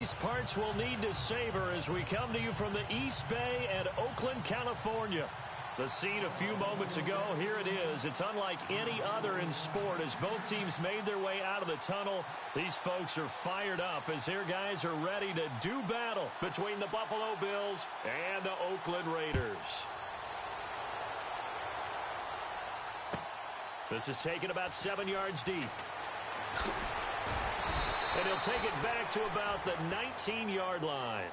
These parts will need to savor as we come to you from the East Bay at Oakland, California. The scene a few moments ago, here it is. It's unlike any other in sport as both teams made their way out of the tunnel. These folks are fired up as their guys are ready to do battle between the Buffalo Bills and the Oakland Raiders. This is taken about 7 yards deep. And he'll take it back to about the 19-yard line.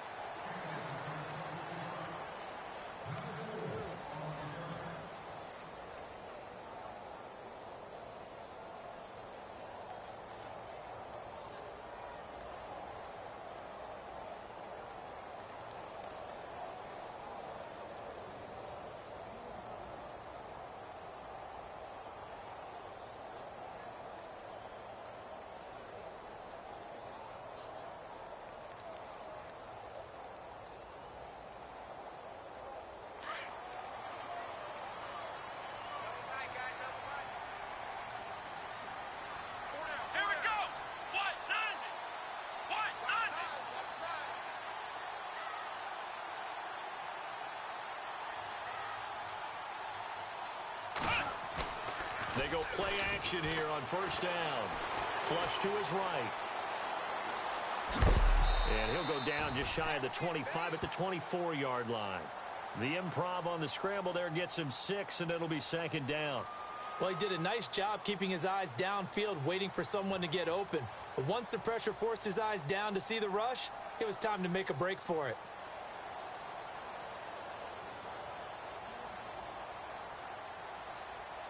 They go play action here on first down. Flush to his right. And he'll go down just shy of the 25 at the 24-yard line. The improv on the scramble there gets him 6, and it'll be second down. Well, he did a nice job keeping his eyes downfield, waiting for someone to get open. But once the pressure forced his eyes down to see the rush, it was time to make a break for it.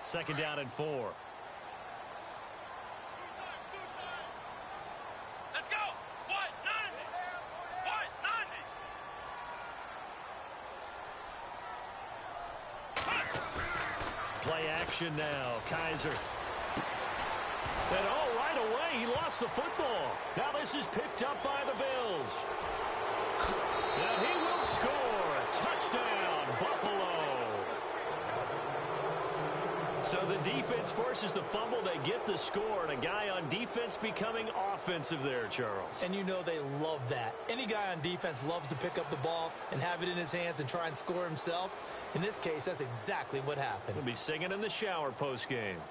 Second down and 4. Let's go. What? 90. Play action now. Kaiser. And right away, he lost the football. Now this is picked up by the Bills. And he will score. Touchdown, Buffalo. So the defense forces the fumble. They get the score, and a guy on defense becoming offensive there, Charles. And you know they love that. Any guy on defense loves to pick up the ball and have it in his hands and try and score himself. In this case, that's exactly what happened. He'll be singing in the shower postgame.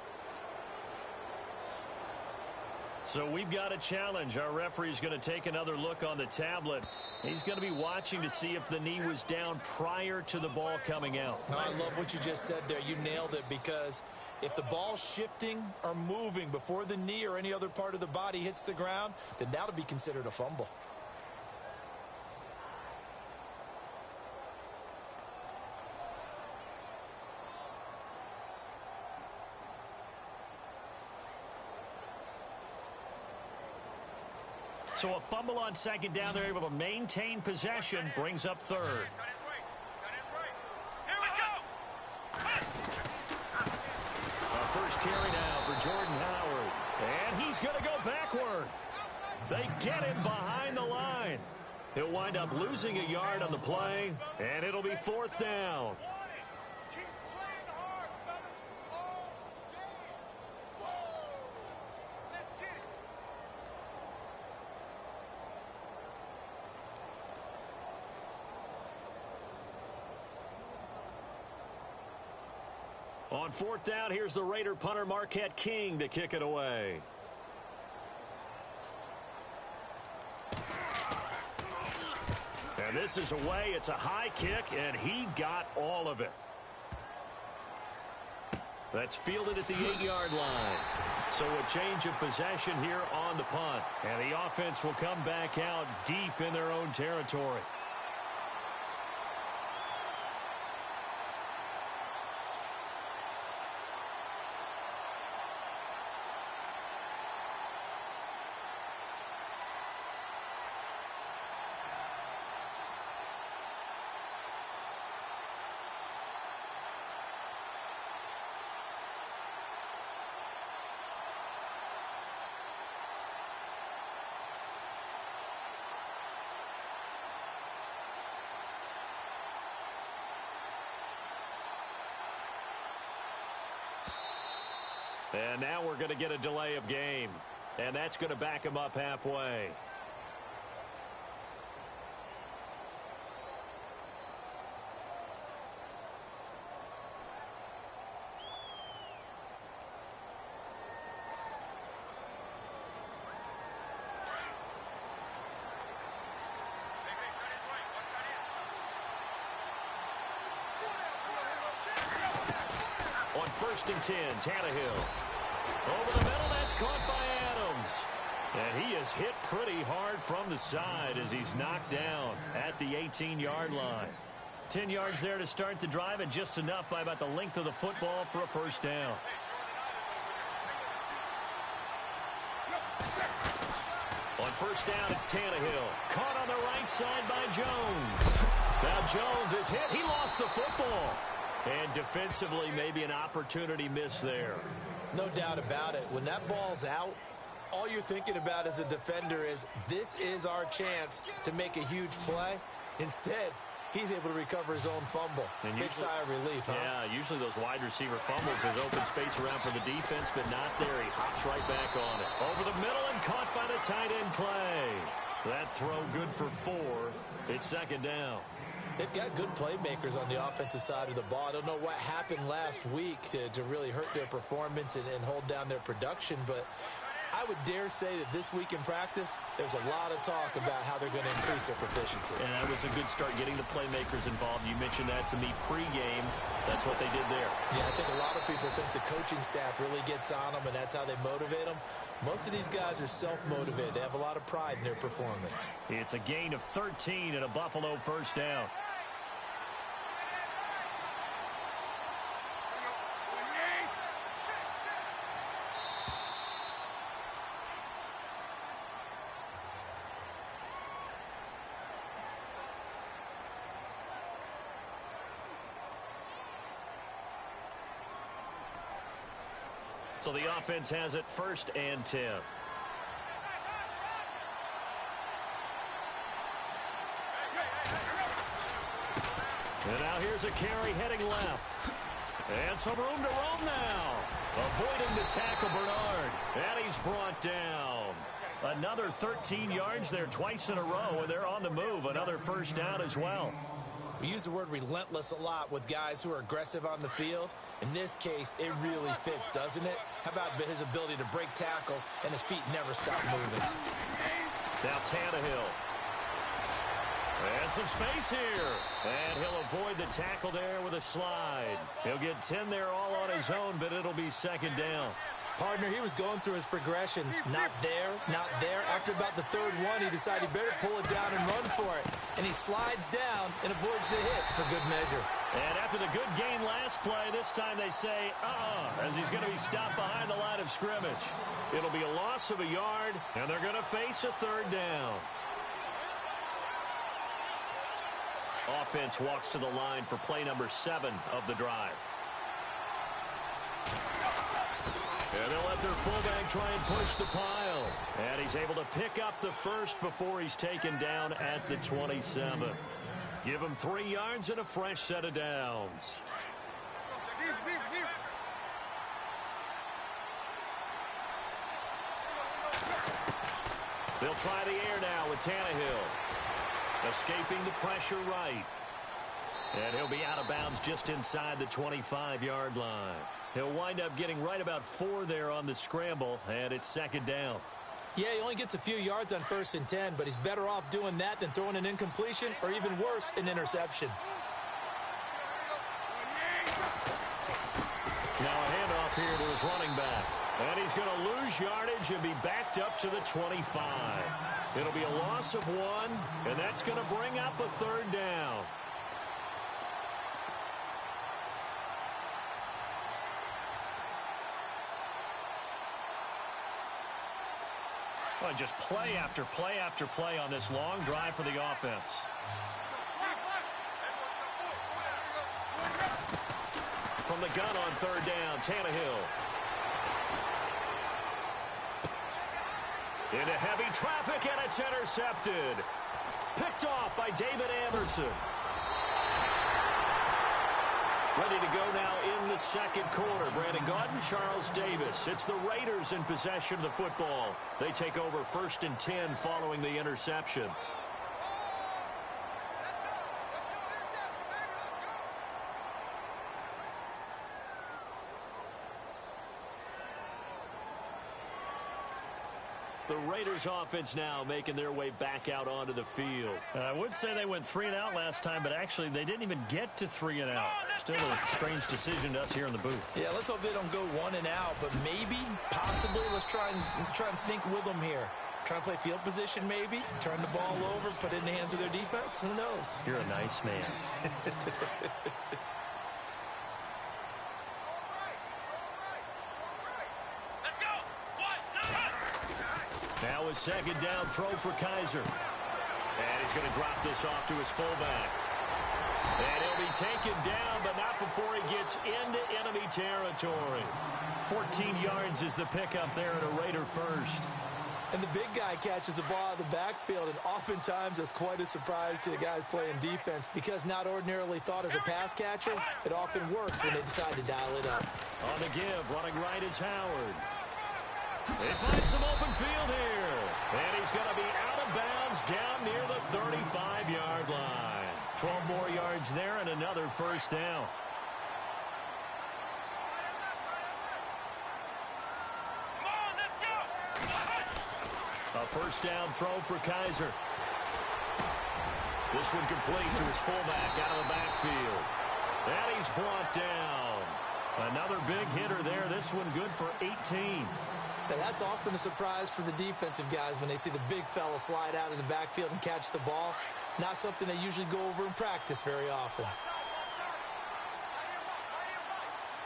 So we've got a challenge. Our referee's going to take another look on the tablet. He's going to be watching to see if the knee was down prior to the ball coming out. I love what you just said there. You nailed it, because if the ball's shifting or moving before the knee or any other part of the body hits the ground, then that'll be considered a fumble. So a fumble on second down. They're able to maintain possession. Brings up third. Here we go. Our first carry now for Jordan Howard. And he's going to go backward. They get him behind the line. He'll wind up losing a yard on the play, and it'll be fourth down. On fourth down, here's the Raider punter Marquette King to kick it away. And this is away. It's a high kick, and he got all of it. That's fielded at the 8-yard line. So a change of possession here on the punt. And the offense will come back out deep in their own territory. And now we're going to get a delay of game. And that's going to back him up halfway. first and 10. Tannehill. Over the middle, that's caught by Adams. And he is hit pretty hard from the side as he's knocked down at the 18-yard line. 10 yards there to start the drive, and just enough by about the length of the football for a first down. On first down, it's Tannehill. Caught on the right side by Jones. Now Jones is hit. He lost the football. And defensively, maybe an opportunity miss there. No doubt about it. When that ball's out, all you're thinking about as a defender is, this is our chance to make a huge play. Instead, he's able to recover his own fumble. And big sigh of relief, huh? Yeah, usually those wide receiver fumbles, there's open space around for the defense, but not there. He hops right back on it. Over the middle and caught by the tight end Clay. That throw good for 4. It's second down. They've got good playmakers on the offensive side of the ball. I don't know what happened last week to really hurt their performance and hold down their production, but I would dare say that this week in practice, there's a lot of talk about how they're going to increase their proficiency. And that was a good start, getting the playmakers involved. You mentioned that to me pregame. That's what they did there. Yeah, I think a lot of people think the coaching staff really gets on them, and that's how they motivate them. Most of these guys are self-motivated. They have a lot of pride in their performance. It's a gain of 13 and a Buffalo first down. So the offense has it first and 10. And now here's a carry heading left. And some room to roam now. Avoiding the tackle, Bernard. And he's brought down. Another 13 yards there twice in a row, and they're on the move. Another first down as well. We use the word relentless a lot with guys who are aggressive on the field. In this case, it really fits, doesn't it? How about his ability to break tackles and his feet never stop moving? Now Tannehill. And some space here. And he'll avoid the tackle there with a slide. He'll get 10 there all on his own, but it'll be second down. Partner, he was going through his progressions. Not there, not there. After about the third one, he decided he better pull it down and run for it. And he slides down and avoids the hit for good measure. And after the good gain last play, this time they say, as he's going to be stopped behind the line of scrimmage. It'll be a loss of a yard, and they're going to face a third down. Offense walks to the line for play number 7 of the drive. And they'll let their fullback try and push the pile. And he's able to pick up the first before he's taken down at the 27. Give him 3 yards and a fresh set of downs. They'll try the air now with Tannehill. Escaping the pressure right. And he'll be out of bounds just inside the 25-yard line. He'll wind up getting right about 4 there on the scramble, and it's second down. Yeah, he only gets a few yards on first and 10, but he's better off doing that than throwing an incompletion or even worse, an interception. Now a handoff here to his running back. And he's going to lose yardage and be backed up to the 25. It'll be a loss of 1, and that's going to bring up a third down. Well, just play after play after play on this long drive for the offense. From the gun on third down, Tannehill. Into heavy traffic, and it's intercepted. Picked off by David Anderson. Ready to go now in the second quarter. Brandon Gaudin, Charles Davis. It's the Raiders in possession of the football. They take over first and 10 following the interception. The Raiders offense now making their way back out onto the field. I would say they went 3 and out last time, but actually they didn't even get to 3 and out. Still a strange decision to us here in the booth. Yeah, let's hope they don't go 1 and out, but maybe, possibly, let's try and think with them here. Try and play field position maybe, turn the ball over, put it in the hands of their defense. Who knows? You're a nice man. Now a second down throw for Kaiser. And he's going to drop this off to his fullback. And he'll be taken down, but not before he gets into enemy territory. 14 yards is the pickup there at a Raider first. And the big guy catches the ball out of the backfield, and oftentimes that's quite a surprise to the guys playing defense because not ordinarily thought as a pass catcher, it often works when they decide to dial it up. On the give, running right is Howard. They find some open field here. And he's going to be out of bounds down near the 35-yard line. 12 more yards there and another first down. A first down throw for Kaiser. This one complete to his fullback out of the backfield. And he's brought down. Another big hitter there. This one good for 18. Now that's often a surprise for the defensive guys when they see the big fella slide out of the backfield and catch the ball. Not something they usually go over in practice very often.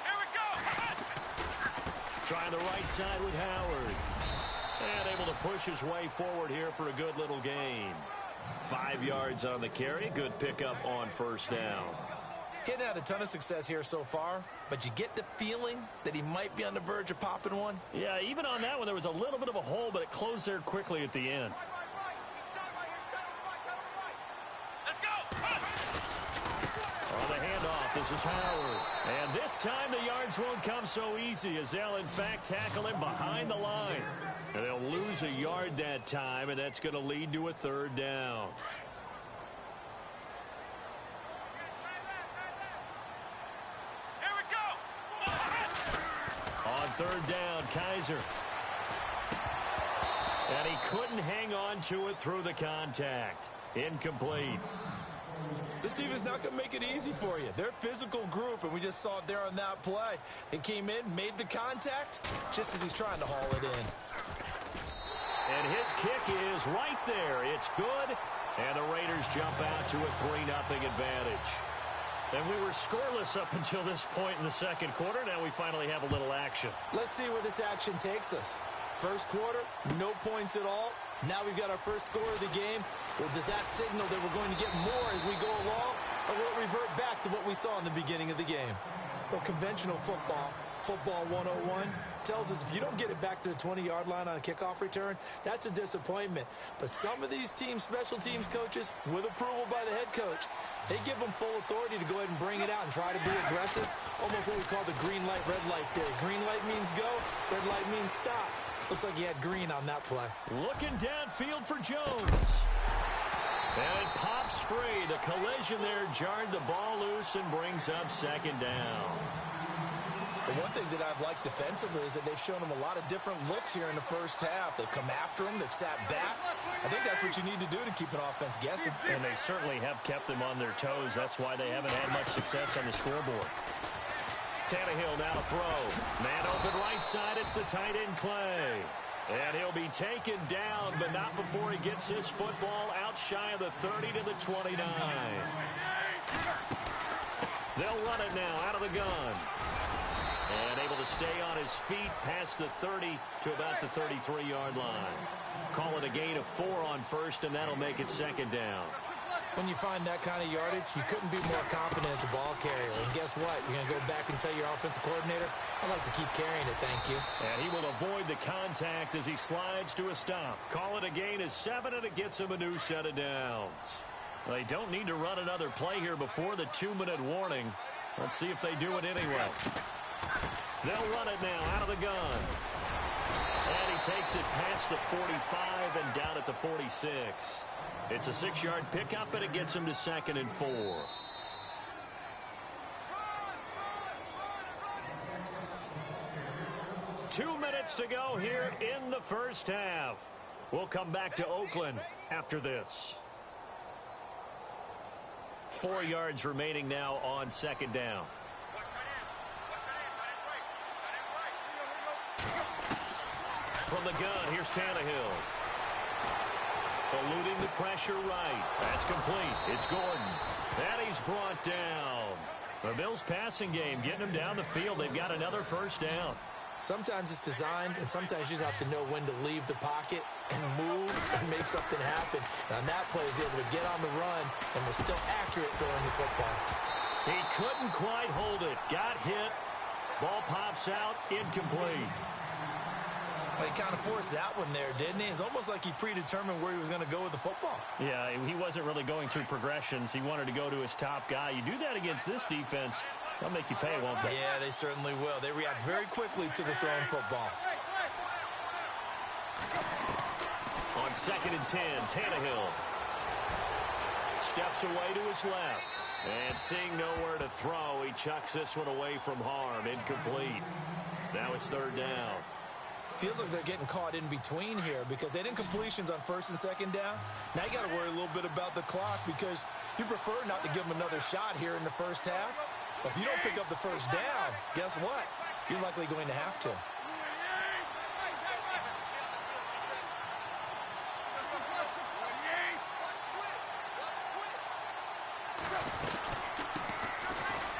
Here we go. Trying the right side with Howard. And able to push his way forward here for a good little gain. 5 yards on the carry. Good pickup on first down. Getting had a ton of success here so far, but you get the feeling that he might be on the verge of popping one. Yeah, even on that one, there was a little bit of a hole, but it closed there quickly at the end. Let's go. On the handoff, this is Howard. And this time the yards won't come so easy as they'll, in fact, tackle him behind the line. And they'll lose a yard that time, and that's going to lead to a third down. On third down, Kaiser. And he couldn't hang on to it through the contact. Incomplete. This team is not going to make it easy for you. They're a physical group, and we just saw it there on that play. He came in, made the contact, just as he's trying to haul it in. And his kick is right there. It's good. And the Raiders jump out to a 3-0 advantage. And we were scoreless up until this point in the second quarter. Now we finally have a little action. Let's see where this action takes us. First quarter, no points at all. Now we've got our first score of the game. Well, does that signal that we're going to get more as we go along? Or will it revert back to what we saw in the beginning of the game? Well, conventional football 101, tells us if you don't get it back to the 20-yard line on a kickoff return, that's a disappointment. But some of these teams, special teams coaches, with approval by the head coach, they give them full authority to go ahead and bring it out and try to be aggressive. Almost what we call the green light, red light theory. Green light means go, red light means stop. Looks like he had green on that play. Looking downfield for Jones. And it pops free. The collision there jarred the ball loose and brings up second down. The one thing that I've liked defensively is that they've shown him a lot of different looks here in the first half. They've come after him. They've sat back. I think that's what you need to do to keep an offense guessing. And they certainly have kept them on their toes. That's why they haven't had much success on the scoreboard. Tannehill now to throw. Man open right side. It's the tight end Clay. And he'll be taken down, but not before he gets his football out shy of the 30 to the 29. They'll run it now out of the gun. And able to stay on his feet past the 30 to about the 33-yard line. Call it a gain of 4 on first, and that'll make it second down. When you find that kind of yardage, you couldn't be more confident as a ball carrier. And guess what? You're going to go back and tell your offensive coordinator, I'd like to keep carrying it, thank you. And he will avoid the contact as he slides to a stop. Call it a gain of 7, and it gets him a new set of downs. They don't need to run another play here before the 2-minute warning. Let's see if they do it anyway. They'll run it now out of the gun. And he takes it past the 45 and down at the 46. It's a 6-yard pickup, and it gets him to 2nd and 4. Two minutes minutes to go here in the first half. We'll come back to Oakland after this. 4 yards remaining now on second down. From the gun, here's Tannehill. Eluding the pressure right. That's complete. It's Gordon. And he's brought down. The Bills' passing game getting them down the field. They've got another first down. Sometimes it's designed, and sometimes you just have to know when to leave the pocket and move and make something happen. And on that play, he's able to get on the run and was still accurate throwing the football. He couldn't quite hold it. Got hit. Ball pops out. Incomplete. Well, he kind of forced that one there, didn't he? It's almost like he predetermined where he was going to go with the football. Yeah, he wasn't really going through progressions. He wanted to go to his top guy. You do that against this defense, they'll make you pay, won't they? Yeah, they certainly will. They react very quickly to the thrown football. On 2nd and 10, Tannehill steps away to his left. And seeing nowhere to throw, he chucks this one away from harm. Incomplete. Now it's 3rd down. Feels like they're getting caught in between here because they didn't completions on 1st and 2nd down. Now you got to worry a little bit about the clock because you prefer not to give them another shot here in the first half. But if you don't pick up the first down, guess what? You're likely going to have to.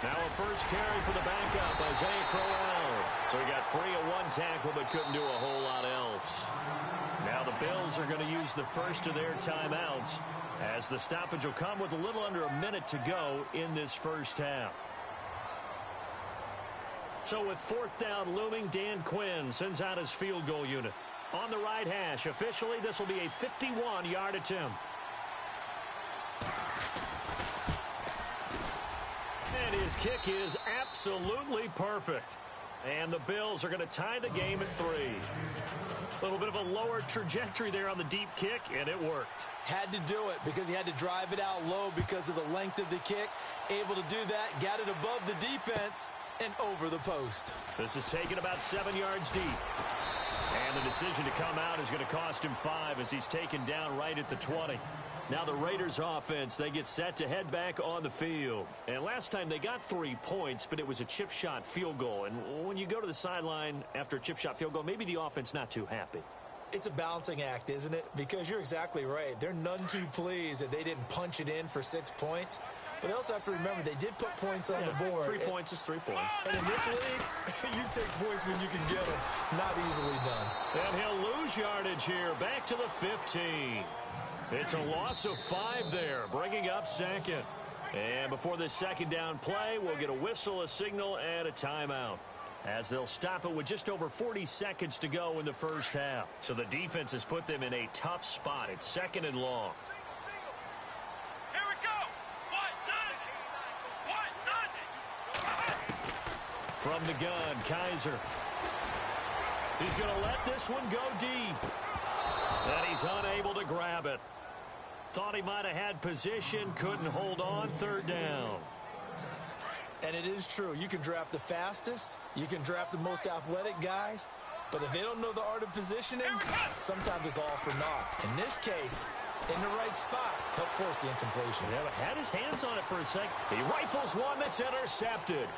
Now a first carry for the backup, Isaiah Crowell. So he got free of one tackle but couldn't do a whole lot else. Now the Bills are going to use the first of their timeouts as the stoppage will come with a little under a minute to go in this first half. So with 4th down looming, Dan Quinn sends out his field goal unit. On the right hash, officially this will be a 51-yard attempt. And his kick is absolutely perfect. And the Bills are going to tie the game at 3. A little bit of a lower trajectory there on the deep kick, and it worked. Had to do it because he had to drive it out low because of the length of the kick. Able to do that, got it above the defense and over the post. This is taken about 7 yards deep. And the decision to come out is going to cost him 5 as he's taken down right at the 20. Now the Raiders offense, they get set to head back on the field. And last time they got 3 points, but it was a chip shot field goal. And when you go to the sideline after a chip shot field goal, maybe the offense not too happy. It's a balancing act, isn't it? Because you're exactly right. They're none too pleased that they didn't punch it in for 6 points. But they also have to remember they did put points on the board. 3 points is 3 points. And in this league, you take points when you can get them. Not easily done. And he'll lose yardage here. Back to the 15. It's a loss of 5 there, bringing up 2nd. And before this 2nd down play, we'll get a whistle, a signal, and a timeout, as they'll stop it with just over 40 seconds to go in the first half. So the defense has put them in a tough spot. It's 2nd and long. Here we go. What? From the gun, Kaiser. He's going to let this one go deep. And he's unable to grab it. Thought he might have had position, couldn't hold on. 3rd down. And it is true. You can draft the fastest. You can draft the most athletic guys. But if they don't know the art of positioning, sometimes it's all for naught. In this case, in the right spot, helped force the incompletion. Yeah, but had his hands on it for a second. He rifles one that's intercepted.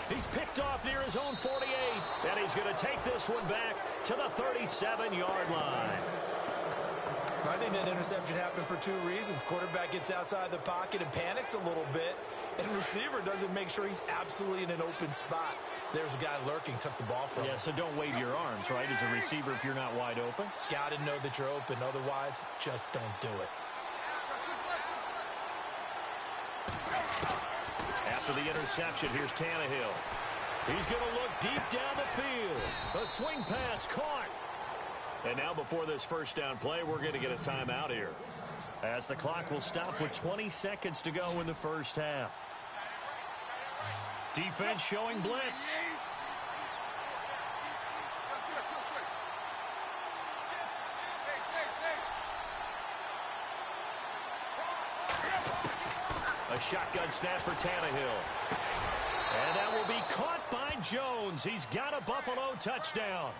He's picked off near his own 48. And he's going to take this one back to the 37-yard line. I think that interception happened for 2 reasons. Quarterback gets outside the pocket and panics a little bit. And receiver doesn't make sure he's absolutely in an open spot. So there's a guy lurking, took the ball from him. Yeah, so don't wave your arms, right, as a receiver if you're not wide open. Got to know that you're open. Otherwise, just don't do it. After the interception, here's Tannehill. He's going to look deep down the field. A swing pass caught. And now before this first down play, we're going to get a timeout here, as the clock will stop with 20 seconds to go in the first half. Defense showing blitz. A shotgun snap for Tannehill. And that will be caught by Jones. He's got a Buffalo touchdown.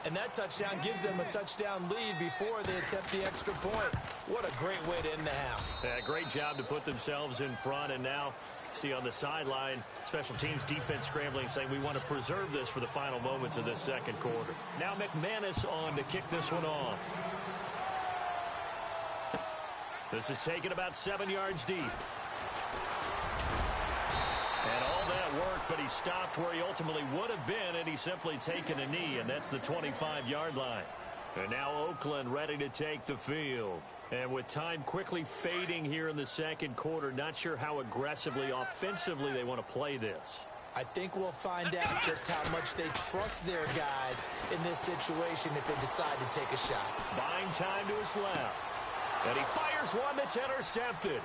And that touchdown gives them a touchdown lead before they attempt the extra point. What a great way to end the half. Yeah, great job to put themselves in front. And now, see on the sideline, special teams defense scrambling, saying we want to preserve this for the final moments of this second quarter. Now McManus on to kick this one off. This is taken about 7 yards deep. And all that work, but he stopped where he ultimately would have been, and he's simply taken a knee, and that's the 25-yard line. And now Oakland ready to take the field. And with time quickly fading here in the second quarter, not sure how aggressively, offensively they want to play this. I think we'll find out just how much they trust their guys in this situation if they decide to take a shot. Buying time to his left. And he fires one that's intercepted.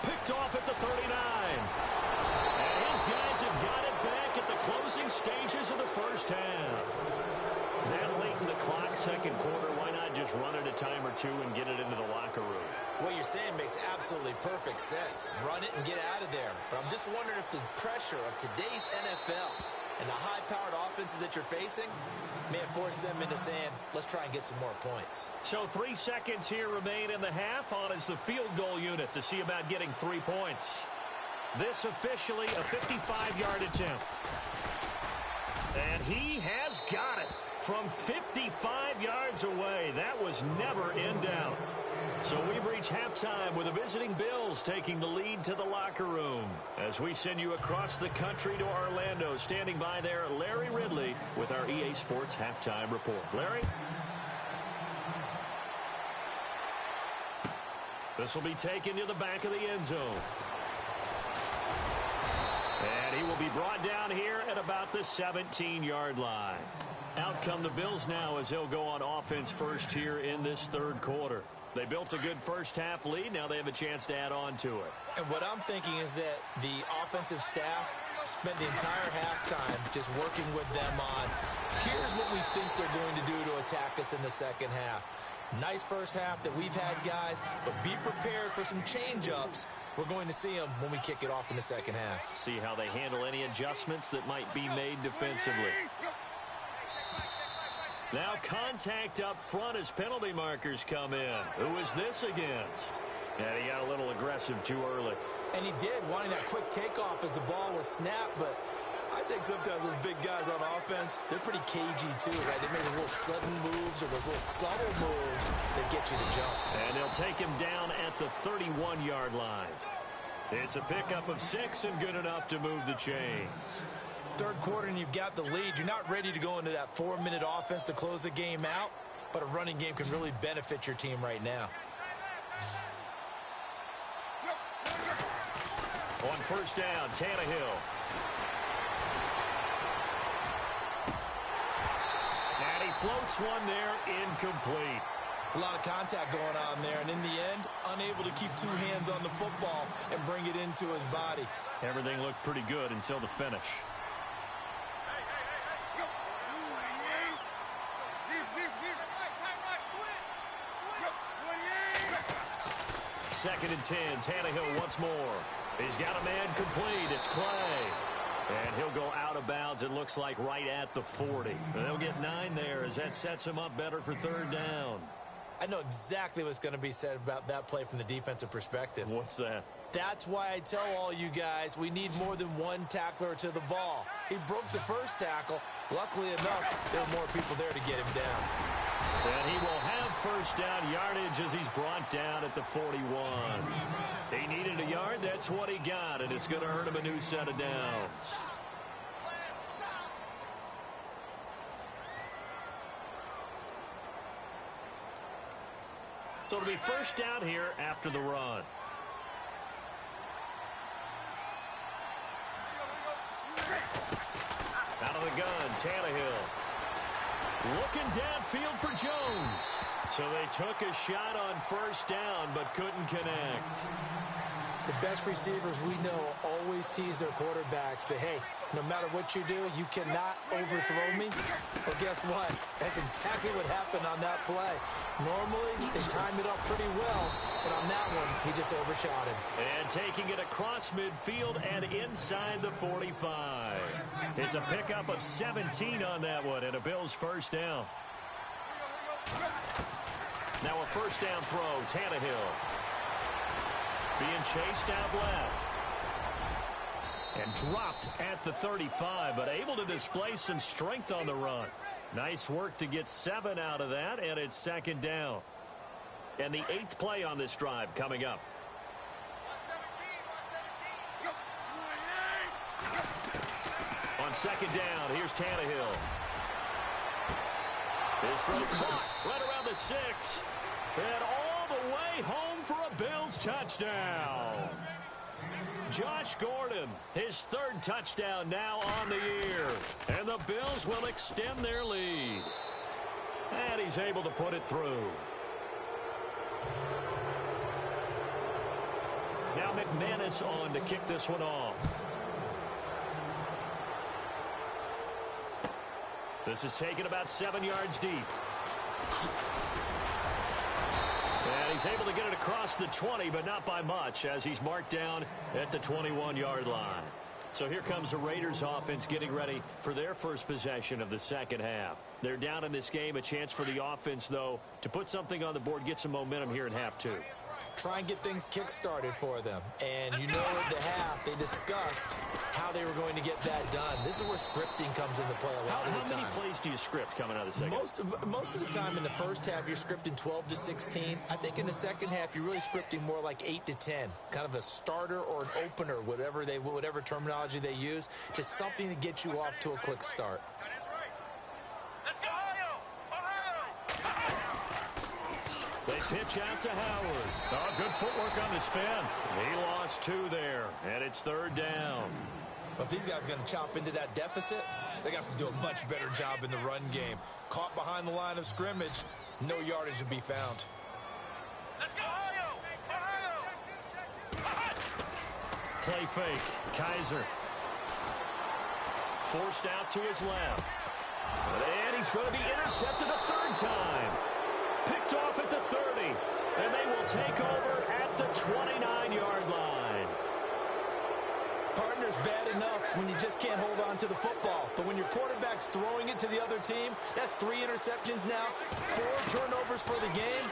Picked off at the 39. And his guys have got it back at the closing stages of the first half. That late in the clock, second quarter, why not just run it a time or two and get it into the locker room? What you're saying makes absolutely perfect sense. Run it and get out of there. But I'm just wondering if the pressure of today's NFL and the high-powered offenses that you're facing may have forced them into saying, let's try and get some more points. So 3 seconds here remain in the half. On is the field goal unit to see about getting 3 points. This officially a 55-yard attempt. And he has got it from 55 yards away. That was never in doubt. So we've reached halftime with the visiting Bills taking the lead to the locker room. As we send you across the country to Orlando, standing by there, Larry Ridley with our EA Sports Halftime Report. Larry? This will be taken to the back of the end zone. And he will be brought down here at about the 17-yard line. Out come the Bills now as they'll go on offense first here in this third quarter. They built a good first-half lead. Now they have a chance to add on to it. And what I'm thinking is that the offensive staff spent the entire halftime just working with them on, here's what we think they're going to do to attack us in the second half. Nice first half that we've had, guys, but be prepared for some change-ups. We're going to see them when we kick it off in the second half. See how they handle any adjustments that might be made defensively. Now contact up front as penalty markers come in. Who is this against? And he got a little aggressive too early. And he did, wanting that quick takeoff as the ball was snapped, but I think sometimes those big guys on offense, they're pretty cagey too, right? They make those little sudden moves or those little subtle moves that get you to jump. And they'll take him down at the 31-yard line. It's a pickup of 6 and good enough to move the chains. Third quarter and you've got the lead. You're not ready to go into that 4-minute offense to close the game out, but a running game can really benefit your team right now. On first down, Tannehill. And he floats one there, incomplete. It's a lot of contact going on there, and in the end, unable to keep 2 hands on the football and bring it into his body. Everything looked pretty good until the finish. Second and 10, Tannehill once more. He's got a man complete. It's Clay. And he'll go out of bounds, it looks like, right at the 40. They'll get 9 there as that sets him up better for third down. I know exactly what's going to be said about that play from the defensive perspective. What's that? That's why I tell all you guys we need more than one tackler to the ball. He broke the first tackle. Luckily enough, there were more people there to get him down. And he will have first down yardage as he's brought down at the 41. He needed a yard. That's what he got, and it's going to earn him a new set of downs. So it'll be first down here after the run. Out of the gun, Tannehill. Looking downfield for Jones. So they took a shot on first down, but couldn't connect. The best receivers we know always tease their quarterbacks that, hey, No matter what you do, you cannot overthrow me. Well, guess what? That's exactly what happened on that play. Normally, they time it up pretty well, but on that one, he just overshot him. And taking it across midfield and inside the 45. It's a pickup of 17 on that one, and a Bills first down. Now a first down throw, Tannehill. Being chased out left. And dropped at the 35, but able to display some strength on the run. Nice work to get 7 out of that, and it's second down. And the 8th play on this drive coming up. On second down, here's Tannehill. His throw caught right around the 6. And all the way home for a Bills touchdown. Josh Gordon, his 3rd touchdown now on the year. And the Bills will extend their lead. And he's able to put it through. Now McManus on to kick this one off. This is taken about 7 yards deep. And he's able to get it across the 20, but not by much, as he's marked down at the 21-yard line. So here comes the Raiders offense getting ready for their first possession of the second half. They're down in this game. A chance for the offense, though, to put something on the board, get some momentum here in half 2. Try and get things kick-started for them. And you know at the half, they discussed how they were going to get that done. This is where scripting comes into play a lot of the time. How many plays do you script coming out of the second? Most of the time in the first half, you're scripting 12 to 16. I think in the second half, you're really scripting more like 8 to 10. Kind of a starter or an opener, whatever terminology they use. Just something to get you off to a quick start. They pitch out to Howard. Oh, good footwork on the spin. He lost 2 there, and it's 3rd down. But if these guys are going to chop into that deficit, they got to do a much better job in the run game. Caught behind the line of scrimmage, no yardage to be found. Play fake. Kaiser. Forced out to his left. And he's going to be intercepted a 3rd time. Picked off at the 30, and they will take over at the 29-yard line. Partner's bad enough when you just can't hold on to the football. But when your quarterback's throwing it to the other team, that's 3 interceptions now, 4 turnovers for the game.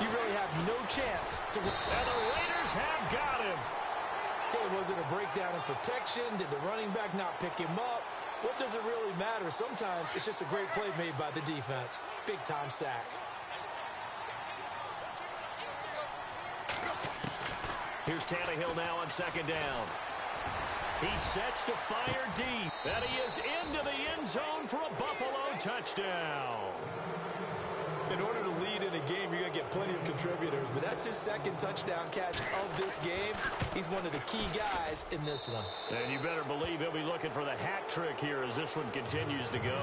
You really have no chance to win. And the Raiders have got him. Hey, was it a breakdown in protection? Did the running back not pick him up? What does it really matter? Sometimes it's just a great play made by the defense. Big-time sack. Here's Tannehill now on second down. He sets to fire deep. And he is into the end zone for a Buffalo touchdown. In order to lead in a game, you're going to get plenty of contributors. But that's his 2nd touchdown catch of this game. He's one of the key guys in this one. And you better believe he'll be looking for the hat trick here as this one continues to go.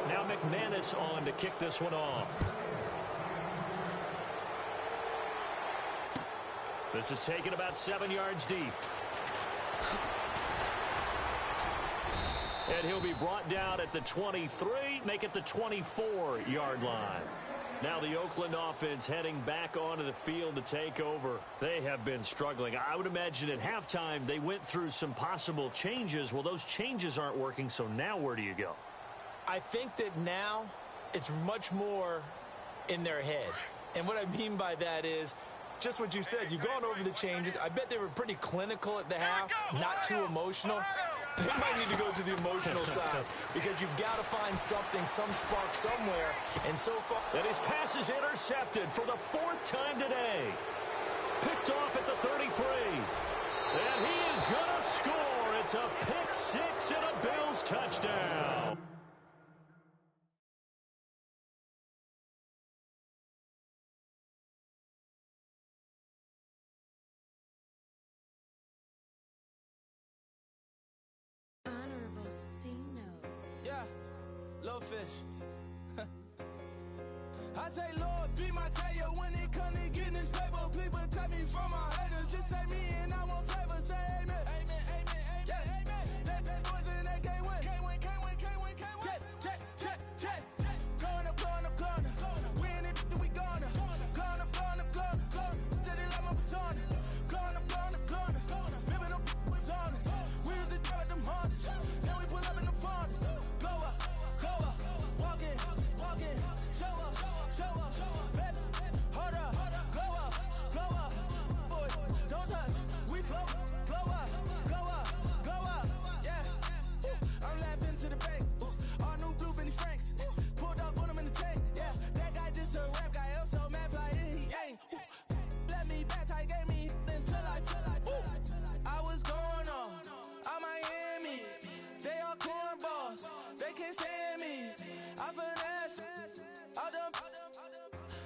Now McManus on to kick this one off. This is taken about 7 yards deep. And he'll be brought down at the 23, make it the 24-yard line. Now the Oakland offense heading back onto the field to take over. They have been struggling. I would imagine at halftime they went through some possible changes. Well, those changes aren't working, so now where do you go? I think that now it's much more in their head. And what I mean by that is just what you said. You've gone over the changes. I bet they were pretty clinical at the half, not too emotional. They might need to go to the emotional side because you've got to find something, some spark somewhere. And so far... And his pass is intercepted for the 4th time today. Picked off at the 33. And he is going to score. It's a pick 6 and a Bills touchdown. Low fish. I say, Lord, be my savior when it comes to getting this paper. People take me from my haters. Just say me and I won't favor. Say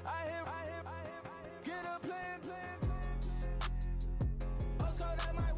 I hear, get a plan. Oscar, that my